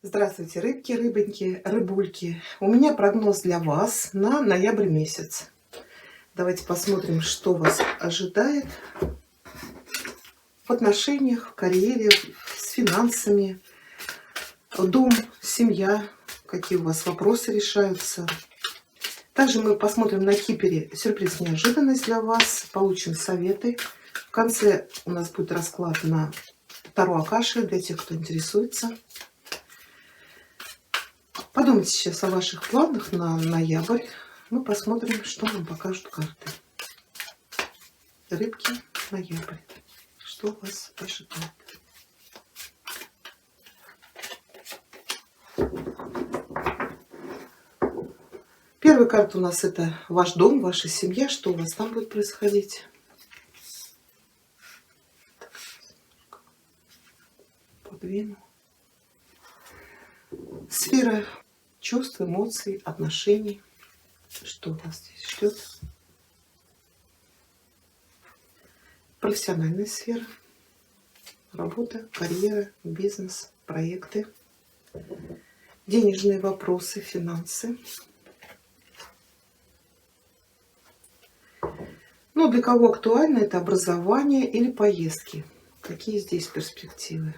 Здравствуйте, рыбки, рыбоньки, рыбульки. У меня прогноз для вас на ноябрь месяц. Давайте посмотрим, что вас ожидает в отношениях, в карьере, с финансами, дом, семья, какие у вас вопросы решаются. Также мы посмотрим на Кипере сюрприз, неожиданность для вас, получим советы. В конце у нас будет расклад на Таро Акаши для тех, кто интересуется. Подумайте сейчас о ваших планах на ноябрь. Мы посмотрим, что нам покажут карты. Рыбки, ноябрь. Что вас ожидает? Первая карта у нас это ваш дом, ваша семья. Что у вас там будет происходить? Подвину. Сфера чувств, эмоций, отношений. Что вас здесь ждет? Профессиональная сфера. Работа, карьера, бизнес, проекты. Денежные вопросы, финансы. Ну, для кого актуально, это образование или поездки. Какие здесь перспективы?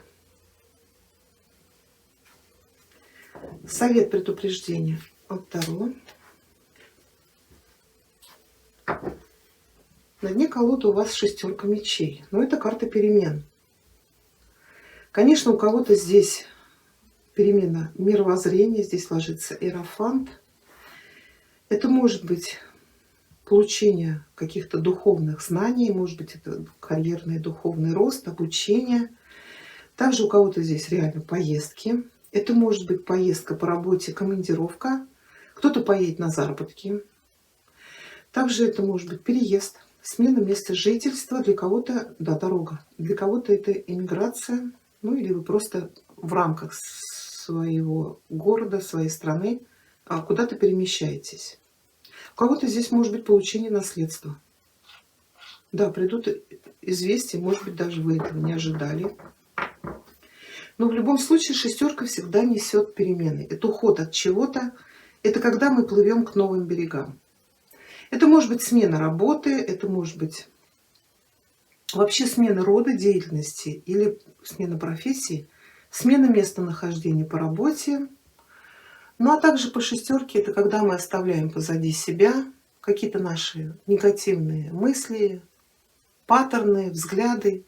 Совет, предупреждения от Таро. На дне колоды у вас шестерка мечей. Но это карта перемен. Конечно, у кого-то здесь перемена мировоззрения. Здесь ложится Иерофант. Это может быть получение каких-то духовных знаний. Может быть, это карьерный духовный рост, обучение. Также у кого-то здесь реально поездки. Это может быть поездка по работе, командировка. Кто-то поедет на заработки. Также это может быть переезд, смена места жительства. Для кого-то, да, дорога. Для кого-то это иммиграция. Ну или вы просто в рамках своего города, своей страны куда-то перемещаетесь. У кого-то здесь может быть получение наследства. Да, придут известия, может быть, даже вы этого не ожидали. Но в любом случае шестерка всегда несет перемены. Это уход от чего-то. Это когда мы плывем к новым берегам. Это может быть смена работы, это может быть вообще смена рода деятельности или смена профессии, смена местонахождения по работе. Ну а также по шестерке это когда мы оставляем позади себя какие-то наши негативные мысли, паттерны, взгляды.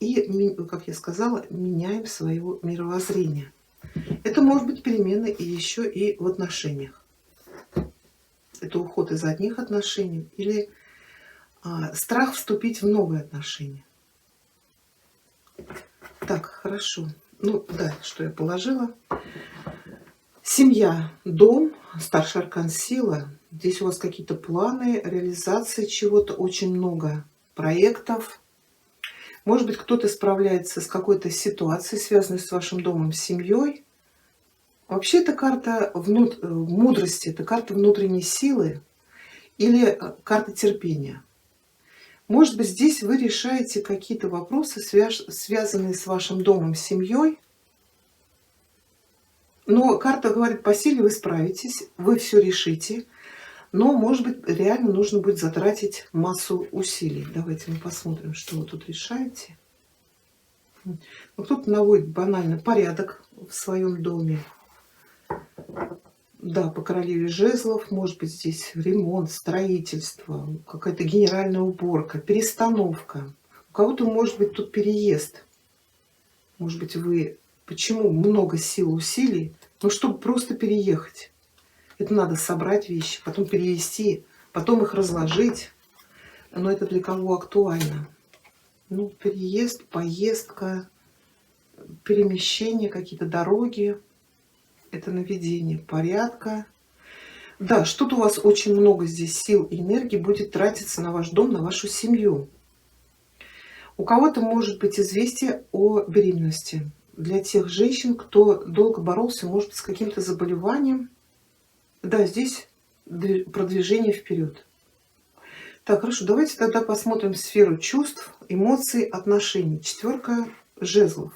И, как я сказала, меняем свое мировоззрение. Это может быть перемены и еще и в отношениях. Это уход из одних отношений или страх вступить в новые отношения. Так, хорошо. Ну да, что я положила. Семья, дом, старший аркан сила. Здесь у вас какие-то планы, реализации чего-то, очень много проектов. Может быть, кто-то справляется с какой-то ситуацией, связанной с вашим домом, с семьей. Вообще, это карта мудрости, это карта внутренней силы или карта терпения. Может быть, здесь вы решаете какие-то вопросы, связанные с вашим домом, с семьей. Но карта говорит, по силе вы справитесь, вы все решите. Но, может быть, реально нужно будет затратить массу усилий. Давайте мы посмотрим, что вы тут решаете. Ну, кто-то наводит банально порядок в своем доме. Да, по королеве жезлов, может быть, здесь ремонт, строительство, какая-то генеральная уборка, перестановка. У кого-то может быть тут переезд. Может быть, вы... Почему много сил, усилий? Ну, чтобы просто переехать. Это надо собрать вещи, потом перевести, потом их разложить. Но это для кого актуально? Ну, переезд, поездка, перемещение, какие-то дороги. Это наведение порядка. Да, что-то у вас очень много здесь сил и энергии будет тратиться на ваш дом, на вашу семью. У кого-то может быть известие о беременности. Для тех женщин, кто долго боролся, может быть, с каким-то заболеванием. Да, здесь продвижение вперед. Так, хорошо, давайте тогда посмотрим сферу чувств, эмоций, отношений. Четверка жезлов.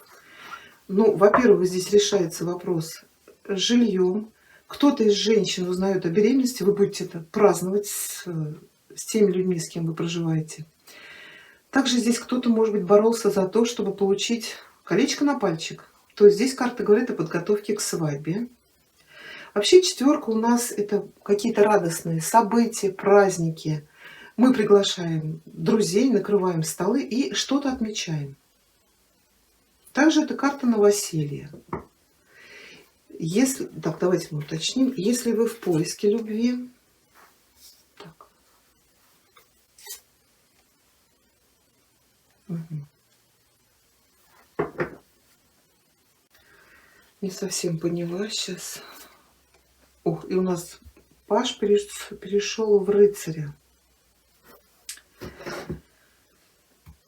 Ну, во-первых, здесь решается вопрос с жильем. Кто-то из женщин узнает о беременности, вы будете это праздновать с теми людьми, с кем вы проживаете. Также здесь кто-то, может быть, боролся за то, чтобы получить колечко на пальчик. То есть здесь карта говорит о подготовке к свадьбе. Вообще четверка у нас это какие-то радостные события, праздники. Мы приглашаем друзей, накрываем столы и что-то отмечаем. Также это карта новоселья. Если, так, давайте мы уточним. Если вы в поиске любви, так. Угу. Не совсем поняла сейчас. Ох, и у нас Паш перешел в рыцаря.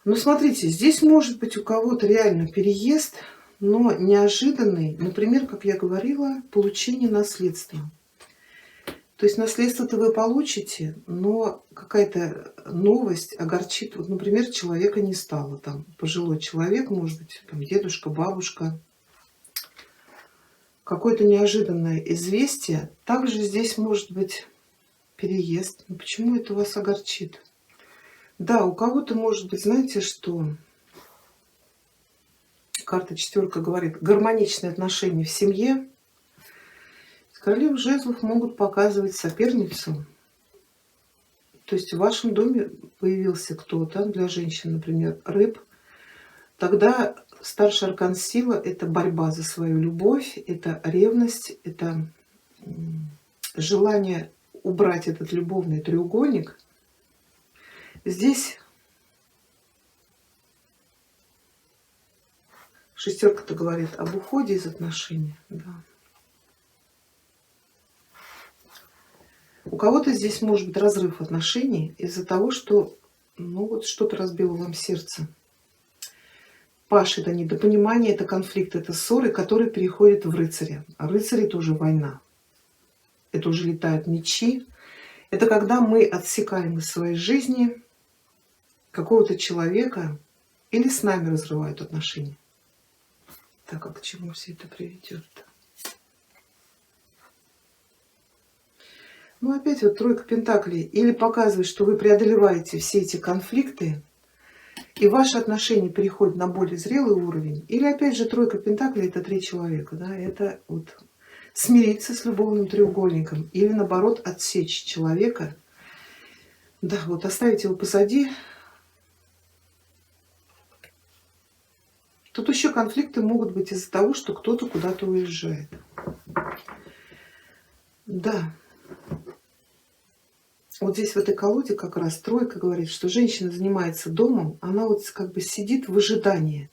Ну, смотрите, здесь может быть у кого-то реально переезд, но неожиданный. Например, как я говорила, получение наследства. То есть наследство-то вы получите, но какая-то новость огорчит. Вот, например, человека не стало. Там пожилой человек, может быть, там, дедушка, бабушка. Какое-то неожиданное известие. Также здесь может быть переезд. Но почему это вас огорчит? Да, у кого-то может быть, знаете, что карта четверка говорит гармоничные отношения в семье. Королевы жезлов могут показывать соперницу. То есть в вашем доме появился кто-то, для женщин, например, рыб. Тогда старший аркан сила – это борьба за свою любовь, это ревность, это желание убрать этот любовный треугольник. Здесь шестерка-то говорит об уходе из отношений. Да. У кого-то здесь может быть разрыв отношений из-за того, что ну, вот что-то разбило вам сердце. Паш — это недопонимание, это конфликт, это ссоры, которые переходят в рыцаря. А рыцари тоже война. Это уже летают мечи. Это когда мы отсекаем из своей жизни какого-то человека или с нами разрывают отношения. Так, а к чему все это приведет? Ну, опять вот тройка пентаклей. Или показывает, что вы преодолеваете все эти конфликты, и ваши отношения переходят на более зрелый уровень. Или опять же тройка пентаклей — это 3 человека. Да? Это вот смириться с любовным треугольником. Или наоборот отсечь человека. Да, вот оставить его позади. Тут еще конфликты могут быть из-за того, что кто-то куда-то уезжает. Да. Вот здесь в этой колоде как раз тройка говорит, что женщина занимается домом, она вот как бы сидит в ожидании.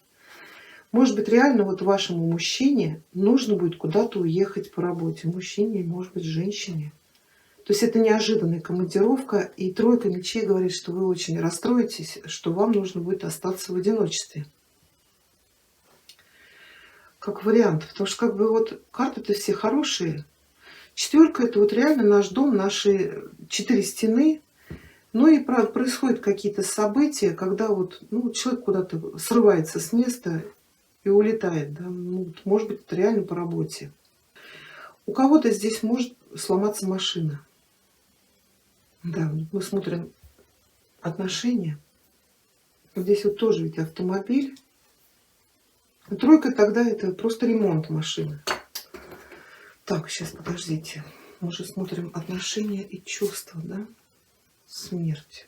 Может быть, реально вот вашему мужчине нужно будет куда-то уехать по работе. Мужчине, может быть, женщине. То есть это неожиданная командировка, и тройка мечей говорит, что вы очень расстроитесь, что вам нужно будет остаться в одиночестве. Как вариант, потому что как бы вот карты-то все хорошие. Четверка — это вот реально наш дом, наши 4 стены. Ну и происходят какие-то события, когда вот ну, человек куда-то срывается с места и улетает. Да? Ну, может быть, это реально по работе. У кого-то здесь может сломаться машина. Да, мы смотрим отношения. Вот здесь вот тоже ведь автомобиль. А тройка тогда это просто ремонт машины. Так, сейчас подождите. Мы же смотрим отношения и чувства, да? Смерть.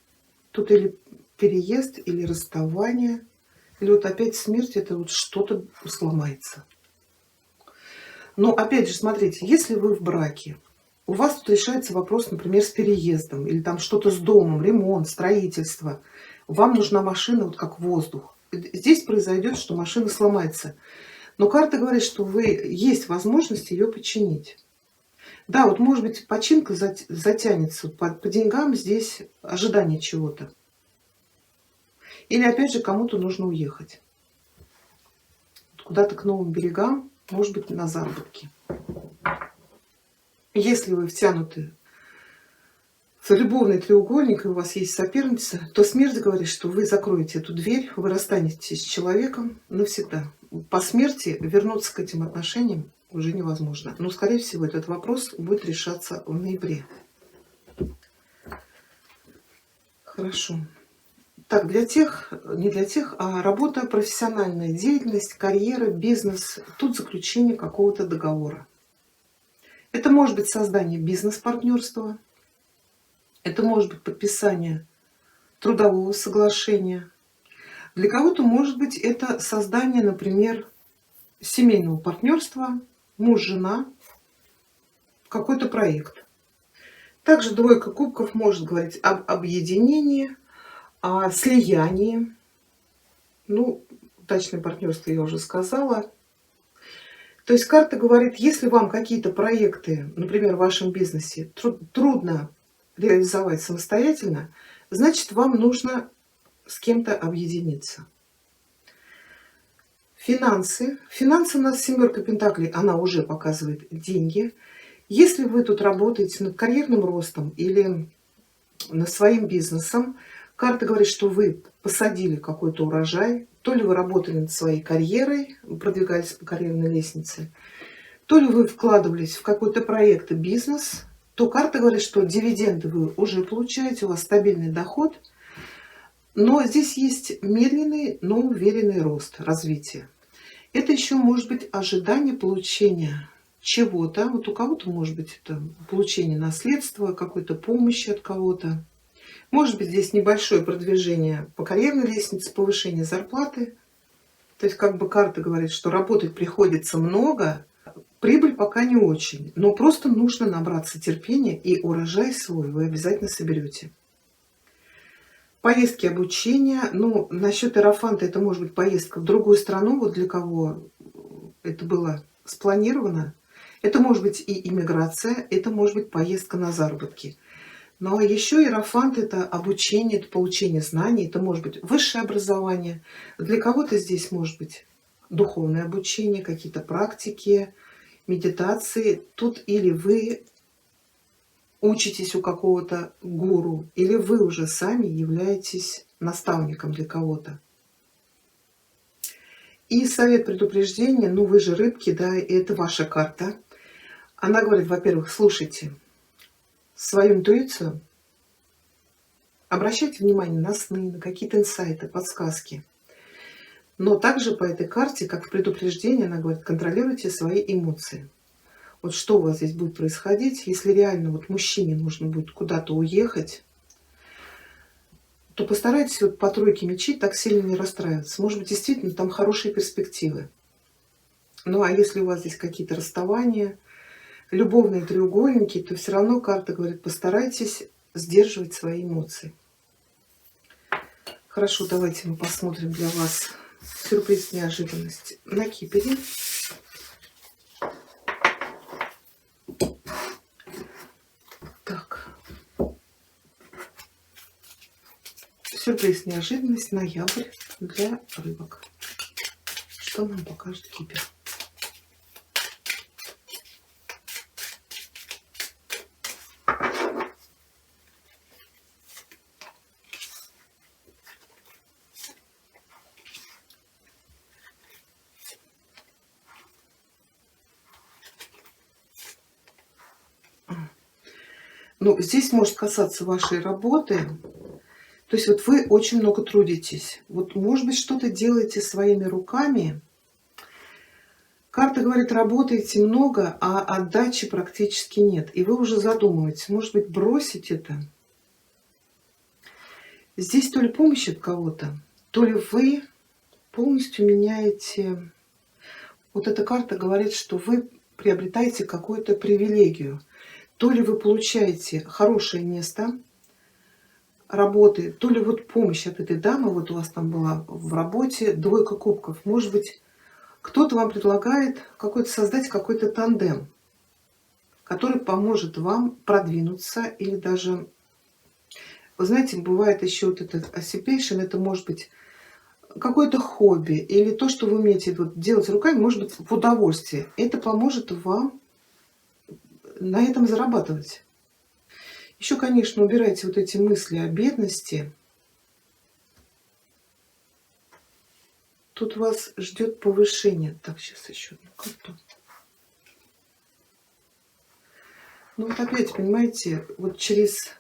Тут или переезд, или расставание. Или вот опять смерть, это вот что-то сломается. Но опять же, смотрите, если вы в браке, у вас тут решается вопрос, например, с переездом, или там что-то с домом, ремонт, строительство. Вам нужна машина вот как воздух. Здесь произойдет, что машина сломается. Но карта говорит, что есть возможность ее починить. Да, вот может быть починка затянется. По деньгам здесь ожидание чего-то. Или опять же кому-то нужно уехать. Куда-то к новым берегам, может быть на заработки. Если вы втянуты в любовный треугольник, и у вас есть соперница, то смерть говорит, что вы закроете эту дверь, вы расстанетесь с человеком навсегда. по смерти вернуться к этим отношениям уже невозможно. Но, скорее всего, этот вопрос будет решаться в ноябре. Хорошо. Так, для тех, не для тех, а работа, профессиональная деятельность, карьера, бизнес. Тут заключение какого-то договора. Это может быть создание бизнес-партнерства, это может быть подписание трудового соглашения. Для кого-то, может быть, это создание, например, семейного партнерства, муж-жена, какой-то проект. Также двойка кубков может говорить об объединении, о слиянии. Ну, удачное партнерство я уже сказала. То есть карта говорит, если вам какие-то проекты, например, в вашем бизнесе, трудно реализовать самостоятельно, значит, вам нужно с кем-то объединиться. Финансы. Финансы у нас семерка пентаклей, она уже показывает деньги. Если вы тут работаете над карьерным ростом или над своим бизнесом, карта говорит, что вы посадили какой-то урожай, то ли вы работали над своей карьерой, продвигались по карьерной лестнице, то ли вы вкладывались в какой-то проект и бизнес, то карта говорит, что дивиденды вы уже получаете, у вас стабильный доход, но здесь есть медленный, но уверенный рост, развитие. Это еще может быть ожидание получения чего-то. Вот у кого-то может быть это получение наследства, какой-то помощи от кого-то. Может быть здесь небольшое продвижение по карьерной лестнице, повышение зарплаты. То есть как бы карта говорит, что работать приходится много, прибыль пока не очень, но просто нужно набраться терпения, и урожай свой вы обязательно соберете. Поездки, обучения. Ну, насчет Иерофанта, это может быть поездка в другую страну, вот для кого это было спланировано. Это может быть и иммиграция, это может быть поездка на заработки. Но еще Иерофант — это обучение, это получение знаний, это может быть высшее образование. Для кого-то здесь может быть духовное обучение, какие-то практики, медитации. Тут или вы учитесь у какого-то гуру, или вы уже сами являетесь наставником для кого-то. И совет предупреждения, ну вы же рыбки, да, и это ваша карта. Она говорит, во-первых, слушайте свою интуицию, обращайте внимание на сны, на какие-то инсайты, подсказки. Но также по этой карте, как в предупреждении, она говорит, контролируйте свои эмоции. Вот что у вас здесь будет происходить, если реально вот мужчине нужно будет куда-то уехать, то постарайтесь вот по тройке мечей так сильно не расстраиваться. Может быть, действительно там хорошие перспективы. Ну а если у вас здесь какие-то расставания, любовные треугольники, то все равно карта говорит, постарайтесь сдерживать свои эмоции. Хорошо, давайте мы посмотрим для вас сюрприз, неожиданность на Кипере. Так. Сюрприз, неожиданность, ноябрь для рыбок. Что нам покажет Кипер? Ну, здесь может касаться вашей работы. То есть вот вы очень много трудитесь. Вот, может быть, что-то делаете своими руками. Карта говорит, работаете много, а отдачи практически нет. И вы уже задумываетесь, может быть, бросить это. Здесь то ли помощь от кого-то, то ли вы полностью меняете. Вот эта карта говорит, что вы приобретаете какую-то привилегию. То ли вы получаете хорошее место работы, то ли вот помощь от этой дамы, вот у вас там была в работе двойка кубков. Может быть, кто-то вам предлагает создать какой-то тандем, который поможет вам продвинуться или даже, вы знаете, бывает еще вот это occupation, это может быть какое-то хобби или то, что вы умеете вот делать руками, может быть, в удовольствие. Это поможет вам на этом зарабатывать. Еще, конечно, убирайте вот эти мысли о бедности. Тут вас ждет повышение. Так, сейчас еще одну карту. Ну вот опять, понимаете, вот через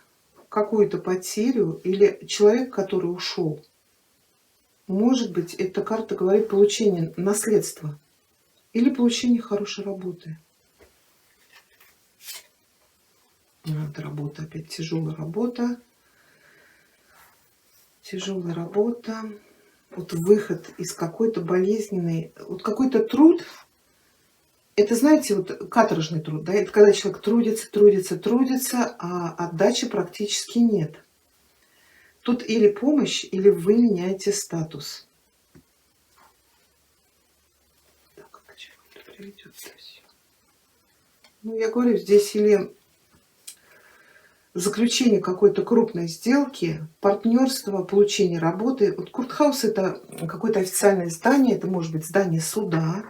какую-то потерю или человек, который ушел, может быть, эта карта говорит получение наследства или получение хорошей работы. Надо работа, опять тяжелая работа. Тяжелая работа. Вот выход из какой-то болезненной, вот какой-то труд. Это, знаете, вот каторжный труд, да, это когда человек трудится, трудится, трудится, а отдачи практически нет. Тут или помощь, или вы меняете статус. Так, как это приведет все. Ну, я говорю, здесь или заключение какой-то крупной сделки, партнерство, получение работы. Вот Куртхаус — это какое-то официальное здание, это может быть здание суда.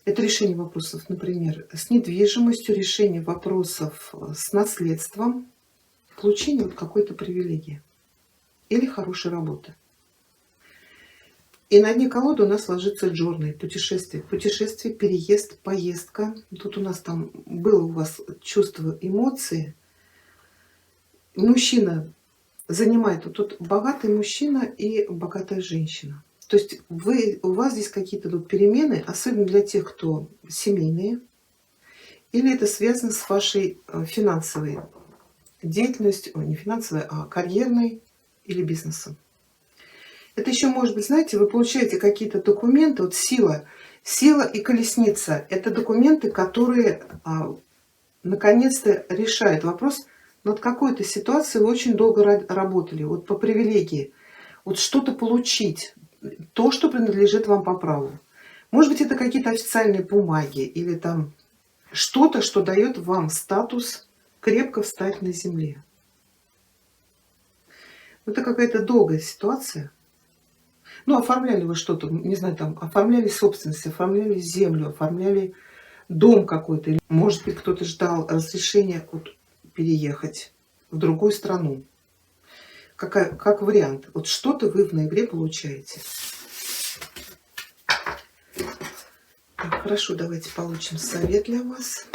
Это решение вопросов, например, с недвижимостью, решение вопросов с наследством, получение вот какой-то привилегии или хорошей работы. И на дне колоды у нас ложится джорни, путешествие. Путешествие, переезд, поездка. Тут у нас там было у вас чувство, эмоции. Мужчина занимает, вот тут богатый мужчина и богатая женщина. То есть у вас здесь какие-то тут перемены, особенно для тех, кто семейные, или это связано с вашей финансовой деятельностью, не финансовой, а карьерной или бизнесом. Это еще может быть, знаете, вы получаете какие-то документы, вот сила и колесница. Это документы, которые наконец-то решают вопрос. Над какой-то ситуацией вы очень долго работали, вот по привилегии. Вот что-то получить, то, что принадлежит вам по праву. Может быть, это какие-то официальные бумаги или там что-то, что дает вам статус крепко встать на земле. Это какая-то долгая ситуация. Ну, оформляли вы что-то, не знаю, там, оформляли собственность, оформляли землю, оформляли дом какой-то. Или, может быть, кто-то ждал разрешения вот переехать в другую страну. Как вариант. Вот что-то вы в ноябре получаете. Так, хорошо, давайте получим совет для вас.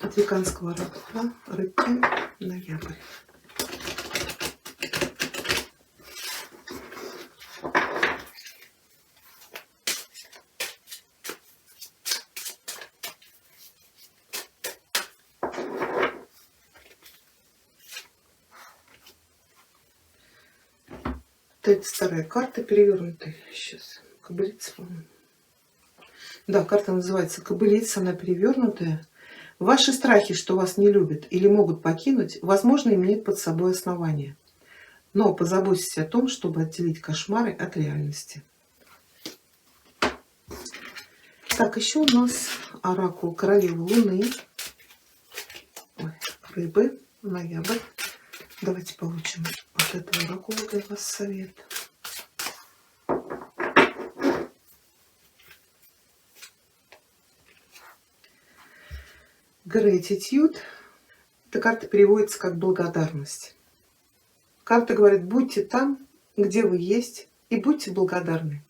От веканского оракула рыбки, ноябрь. Это старая карта перевернутая. Сейчас. Кобылица, по-моему. Да, карта называется Кобылица, она перевернутая. Ваши страхи, что вас не любят или могут покинуть, возможно, имеют под собой основания. Но позаботьтесь о том, чтобы отделить кошмары от реальности. Так, еще у нас оракул королевы Луны. Ой, рыбы, ноябрь. Давайте получим от этого оракула для вас совет. Gratitude. Эта карта переводится как благодарность. Карта говорит, будьте там, где вы есть, и будьте благодарны.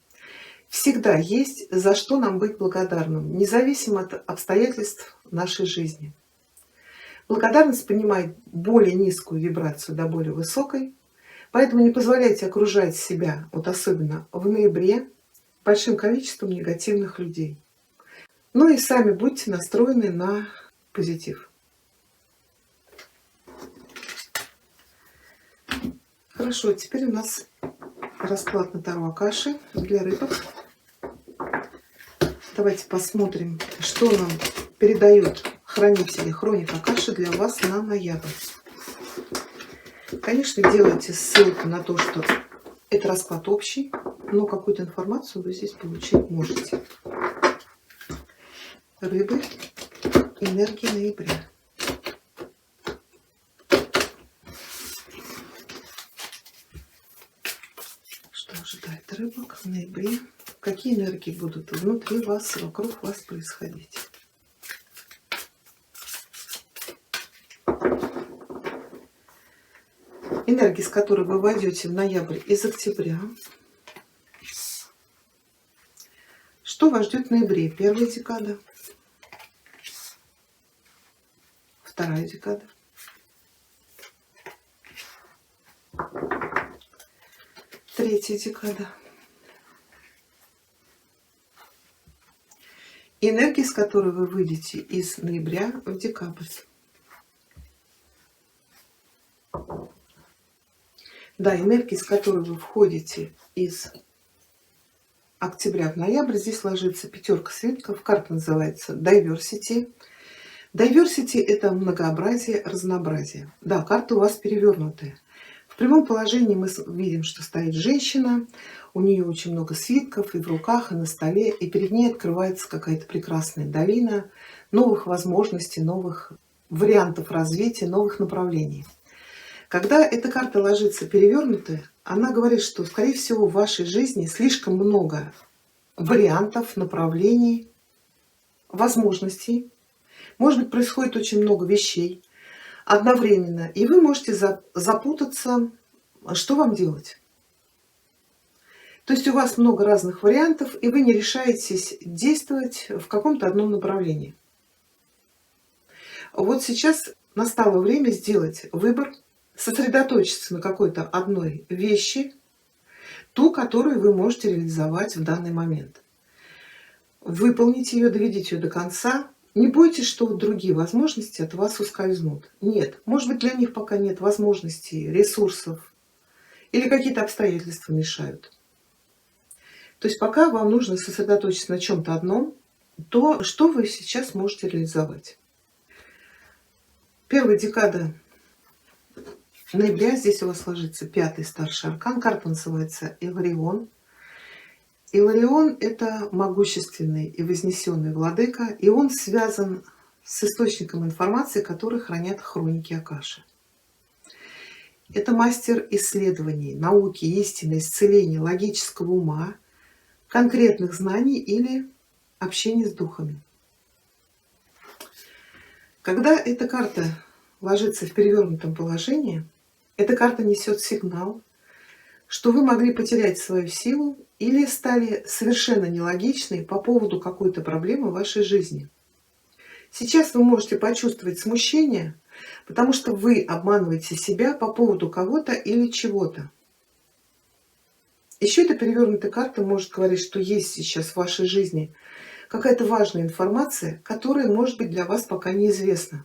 Всегда есть за что нам быть благодарным, независимо от обстоятельств нашей жизни. Благодарность поднимает более низкую вибрацию до более высокой, поэтому не позволяйте окружать себя, вот особенно в ноябре, большим количеством негативных людей. Ну и сами будьте настроены на позитив. Хорошо, теперь у нас расклад на Таро Акаши для рыбок. Давайте посмотрим, что нам передают хранители хроник Акаши для вас на ноябрь. Конечно, делайте ссылку на то, что это расклад общий, но какую-то информацию вы здесь получить можете. Рыбы, энергия ноября. Что ожидает рыбок в ноябре? Какие энергии будут внутри вас, вокруг вас происходить? Энергии, с которой вы войдете в ноябрь из октября. Что вас ждет в ноябре? Первая декада, вторая декада, третья декада. Энергии, с которой вы выйдете из ноября в декабрь. Да, энергии, с которой вы входите из октября в ноябрь, здесь ложится пятерка свитков. Карта называется Diversity. Diversity — это многообразие, разнообразие. Да, карта у вас перевернутая. В прямом положении мы видим, что стоит женщина, у нее очень много свитков и в руках, и на столе, и перед ней открывается какая-то прекрасная долина новых возможностей, новых вариантов развития, новых направлений. Когда эта карта ложится перевернутая, она говорит, что, скорее всего, в вашей жизни слишком много вариантов, направлений, возможностей. Может быть, происходит очень много вещей одновременно, и вы можете запутаться, что вам делать. То есть у вас много разных вариантов, и вы не решаетесь действовать в каком-то одном направлении. Вот сейчас настало время сделать выбор, сосредоточиться на какой-то одной вещи, ту, которую вы можете реализовать в данный момент. Выполнить ее, доведите ее до конца. Не бойтесь, что другие возможности от вас ускользнут. Нет, может быть, для них пока нет возможностей, ресурсов или какие-то обстоятельства мешают. То есть пока вам нужно сосредоточиться на чем-то одном, то, что вы сейчас можете реализовать. Первая декада ноября, здесь у вас ложится 5-й старший аркан. Карта называется Иларион. Иларион — это могущественный и вознесенный владыка, и он связан с источником информации, который хранят хроники Акаши. Это мастер исследований, науки, истины, исцеления, логического ума, конкретных знаний или общения с духами. Когда эта карта ложится в перевернутом положении, эта карта несет сигнал, что вы могли потерять свою силу или стали совершенно нелогичны по поводу какой-то проблемы в вашей жизни. Сейчас вы можете почувствовать смущение, потому что вы обманываете себя по поводу кого-то или чего-то. Еще эта перевернутая карта может говорить, что есть сейчас в вашей жизни какая-то важная информация, которая, может быть, для вас пока неизвестна.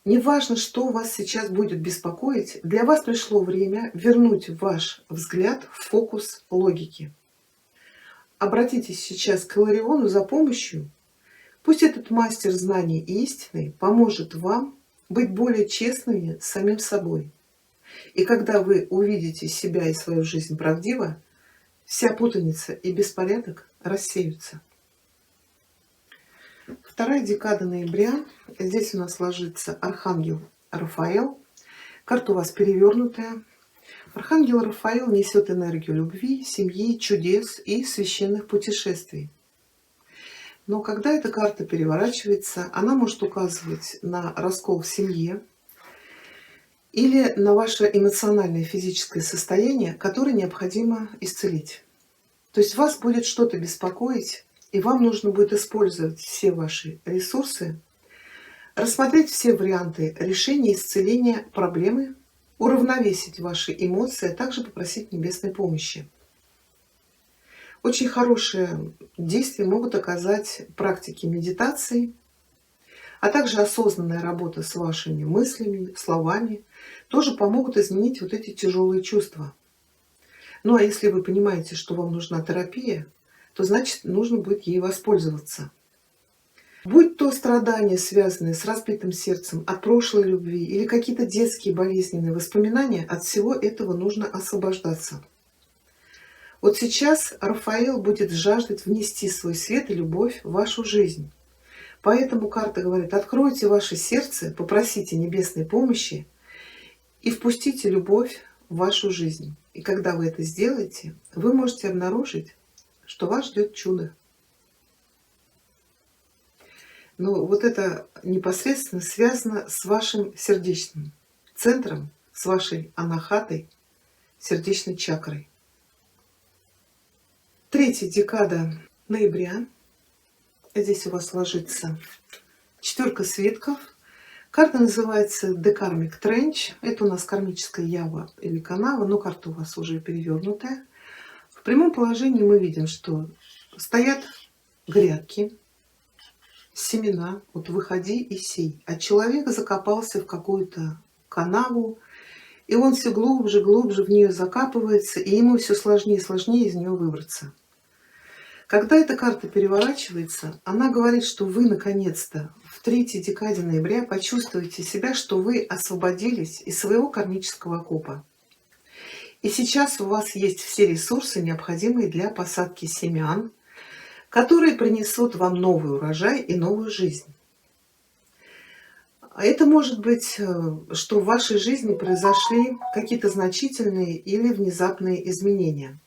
Неважно, что вас сейчас будет беспокоить, для вас пришло время вернуть ваш взгляд в фокус логики. Обратитесь сейчас к Илариону за помощью. Пусть этот мастер знаний и истины поможет вам быть более честными с самим собой. И когда вы увидите себя и свою жизнь правдиво, вся путаница и беспорядок рассеются. Вторая декада ноября. Здесь у нас ложится архангел Рафаэл. Карта у вас перевернутая. Архангел Рафаэл несет энергию любви, семьи, чудес и священных путешествий. Но когда эта карта переворачивается, она может указывать на раскол в семье или на ваше эмоциональное и физическое состояние, которое необходимо исцелить. То есть вас будет что-то беспокоить, и вам нужно будет использовать все ваши ресурсы, рассмотреть все варианты решения исцеления проблемы, уравновесить ваши эмоции, а также попросить небесной помощи. Очень хорошее действие могут оказать практики медитации, а также осознанная работа с вашими мыслями, словами, тоже помогут изменить вот эти тяжелые чувства. Ну а если вы понимаете, что вам нужна терапия, то значит нужно будет ей воспользоваться. Будь то страдания, связанные с разбитым сердцем от прошлой любви или какие-то детские болезненные воспоминания, от всего этого нужно освобождаться. Вот сейчас Рафаэл будет жаждать внести свой свет и любовь в вашу жизнь. Поэтому карта говорит: откройте ваше сердце, попросите небесной помощи и впустите любовь в вашу жизнь. И когда вы это сделаете, вы можете обнаружить, что вас ждет чудо. Но вот это непосредственно связано с вашим сердечным центром, с вашей анахатой, сердечной чакрой. Третья декада ноября. Здесь у вас ложится четверка свитков. Карта называется The Karmic Trench. Это у нас кармическая ява или канава, но карта у вас уже перевернутая. В прямом положении мы видим, что стоят грядки, семена, вот выходи и сей. А человек закопался в какую-то канаву, и он все глубже, глубже в нее закапывается, и ему все сложнее и сложнее из нее выбраться. Когда эта карта переворачивается, она говорит, что вы наконец-то в третьей декаде ноября почувствуете себя, что вы освободились из своего кармического окопа. И сейчас у вас есть все ресурсы, необходимые для посадки семян, которые принесут вам новый урожай и новую жизнь. Это может быть, что в вашей жизни произошли какие-то значительные или внезапные изменения.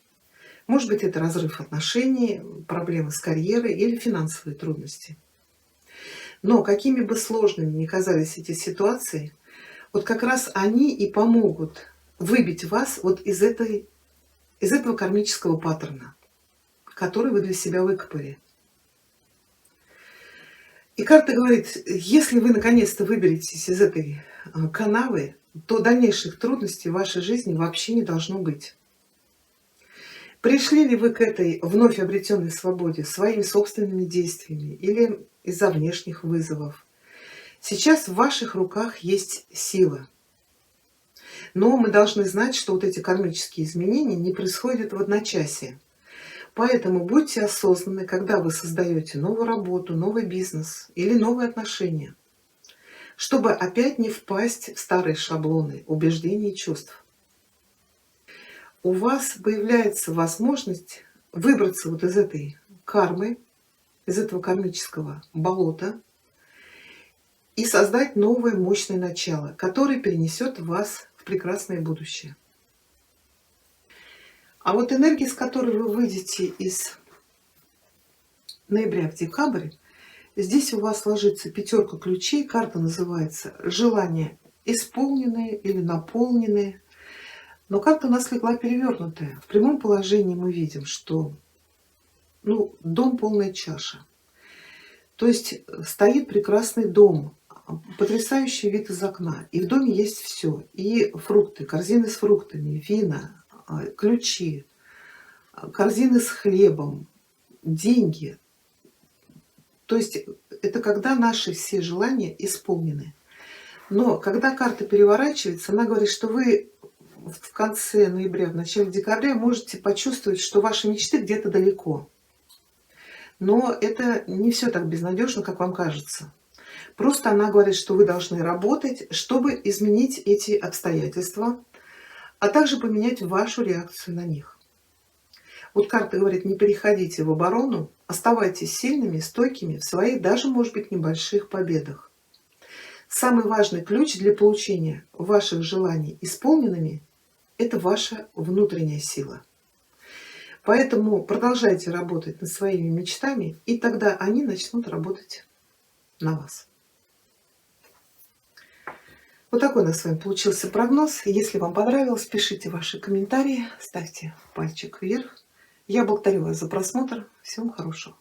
Может быть, это разрыв отношений, проблемы с карьерой или финансовые трудности. Но какими бы сложными ни казались эти ситуации, вот как раз они и помогут выбить вас вот из этого кармического паттерна, который вы для себя выкопали. И карта говорит, если вы наконец-то выберетесь из этой канавы, то дальнейших трудностей в вашей жизни вообще не должно быть. Пришли ли вы к этой вновь обретенной свободе своими собственными действиями или из-за внешних вызовов? Сейчас в ваших руках есть сила. Но мы должны знать, что вот эти кармические изменения не происходят в одночасье. Поэтому будьте осознанны, когда вы создаете новую работу, новый бизнес или новые отношения, чтобы опять не впасть в старые шаблоны убеждений и чувств. У вас появляется возможность выбраться вот из этой кармы, из этого кармического болота и создать новое мощное начало, которое перенесет вас в прекрасное будущее. А вот энергия, с которой вы выйдете из ноября в декабрь, здесь у вас ложится пятерка ключей. Карта называется «Желания исполненные» или «наполненные». Но карта у нас легла перевернутая. В прямом положении мы видим, что дом полная чаша. То есть стоит прекрасный дом, потрясающий вид из окна. И в доме есть все. И фрукты, корзины с фруктами, вина, ключи, корзины с хлебом, деньги. То есть это когда наши все желания исполнены. Но когда карта переворачивается, она говорит, что вы в конце ноября, в начале декабря можете почувствовать, что ваши мечты где-то далеко. Но это не все так безнадежно, как вам кажется. Просто она говорит, что вы должны работать, чтобы изменить эти обстоятельства, а также поменять вашу реакцию на них. Вот карта говорит, не переходите в оборону, оставайтесь сильными, стойкими в своих, даже, может быть, небольших победах. Самый важный ключ для получения ваших желаний исполненными – это ваша внутренняя сила. Поэтому продолжайте работать над своими мечтами, и тогда они начнут работать на вас. Вот такой у нас с вами получился прогноз. Если вам понравилось, пишите ваши комментарии, ставьте пальчик вверх. Я благодарю вас за просмотр. Всего хорошего.